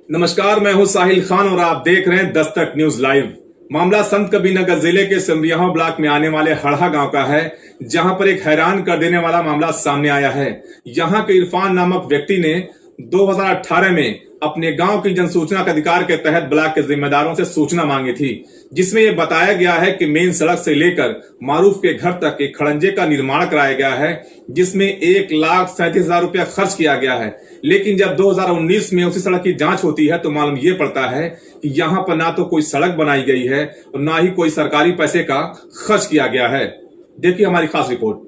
नमस्कार, मैं हूं साहिल खान और आप देख रहे हैं दस्तक न्यूज लाइव। मामला संत कबीरनगर जिले के सिमरिया ब्लॉक में आने वाले हड़हा गांव का है, जहां पर एक हैरान कर देने वाला मामला सामने आया है। यहां के इरफान नामक व्यक्ति ने 2018 में अपने गांव की जनसूचना के अधिकार के तहत ब्लॉक के जिम्मेदारों से सूचना मांगी थी, जिसमें यह बताया गया है कि मेन सड़क से लेकर मारूफ के घर तक एक खड़ंजे का निर्माण कराया गया है, जिसमें 1,37,000 रुपया खर्च किया गया है। लेकिन जब 2019 में उसी सड़क की जांच होती है तो मालूम ये पड़ता है कि यहाँ पर ना तो कोई सड़क बनाई गई है और ना ही कोई सरकारी पैसे का खर्च किया गया है। देखिए हमारी खास रिपोर्ट।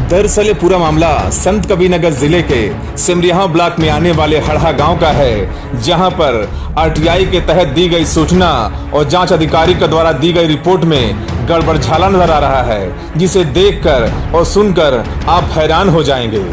दरअसल ये पूरा मामला संत कबीरनगर जिले के सिमरिया ब्लॉक में आने वाले हड़हा गांव का है, जहां पर आरटीआई के तहत दी गई सूचना और जांच अधिकारी के द्वारा दी गई रिपोर्ट में गड़बड़झाला नजर आ रहा है, जिसे देखकर और सुनकर आप हैरान हो जाएंगे।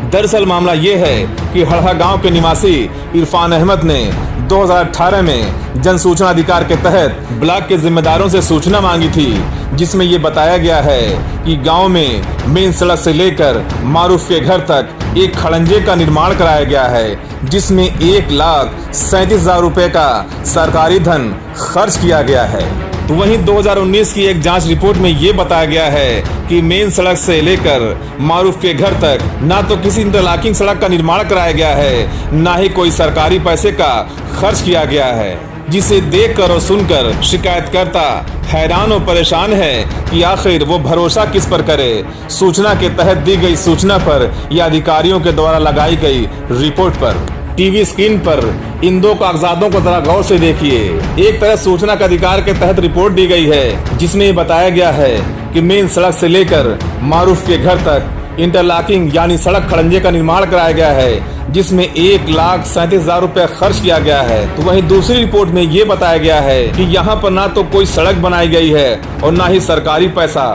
दरअसल मामला ये है कि हड़हा गांव के निवासी इरफान अहमद ने 2018 में जन सूचना अधिकार के तहत ब्लॉक के जिम्मेदारों से सूचना मांगी थी, जिसमें ये बताया गया है कि गांव में मेन सड़क से लेकर मारूफ के घर तक एक खड़ंजे का निर्माण कराया गया है, जिसमें 1,37,000 रुपए का सरकारी धन खर्च किया गया है। वहीं 2019 की एक जांच रिपोर्ट में ये बताया गया है कि मेन सड़क से लेकर मारूफ के घर तक ना तो किसी इंटरलॉकिंग सड़क का निर्माण कराया गया है, ना ही कोई सरकारी पैसे का खर्च किया गया है, जिसे देखकर और सुनकर शिकायतकर्ता हैरान और परेशान है कि आखिर वो भरोसा किस पर करे। सूचना के तहत दी गई सूचना पर या अधिकारियों के द्वारा लगाई गई रिपोर्ट पर। टीवी स्क्रीन पर इन दो कागजातों को जरा गौर से देखिए। एक तरफ सूचना के अधिकार के तहत रिपोर्ट दी गई है, जिसमें ये बताया गया है कि मेन सड़क से लेकर मारूफ के घर तक इंटरलॉकिंग यानी सड़क खड़ंजे का निर्माण कराया गया है, जिसमें 1,37,000 रुपया खर्च किया गया है। तो वहीं दूसरी रिपोर्ट में ये बताया गया है कि यहाँ पर ना तो कोई सड़क बनाई गई है और ना ही सरकारी पैसा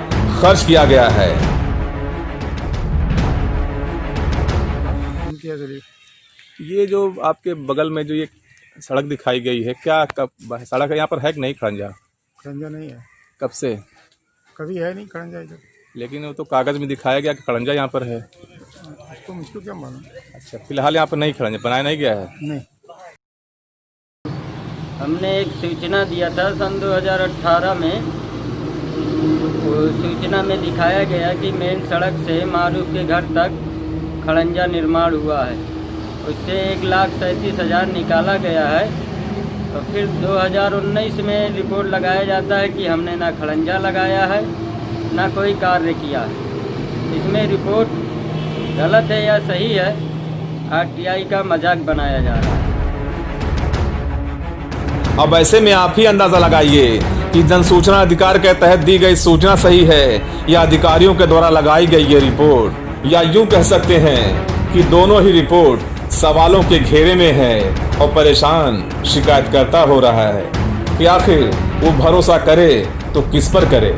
खर्च किया गया है। ये जो आपके बगल में जो ये सड़क दिखाई गई है, क्या कब सड़क यहाँ पर है कि नहीं? खड़ंजा खड़ंजा नहीं है। कब से? कभी है नहीं खड़ंजा इधर। लेकिन वो तो कागज में दिखाया गया कि खड़ंजा यहाँ पर है। उसको मुझको क्या मालूम। अच्छा, फिलहाल यहाँ पर नहीं खड़ंजा बनाया नहीं गया है। नहीं, हमने एक सूचना दिया था सन 2018 में। वो सूचना में दिखाया गया कि मेन सड़क से मारूफ के घर तक खड़ंजा निर्माण हुआ है, उससे 1,37,000 निकाला गया है। तो फिर 2019 में रिपोर्ट लगाया जाता है कि हमने ना खड़ंजा लगाया है ना कोई कार्य किया है। इसमें रिपोर्ट गलत है या सही है, आरटीआई का मजाक बनाया जा रहा है। अब ऐसे में आप ही अंदाजा लगाइए कि जन सूचना अधिकार के तहत दी गई सूचना सही है या अधिकारियों के द्वारा लगाई गई ये रिपोर्ट, या यूं कह सकते हैं कि दोनों ही रिपोर्ट सवालों के घेरे में है और परेशान शिकायतकर्ता हो रहा है कि आखिर वो भरोसा करे तो किस पर करे।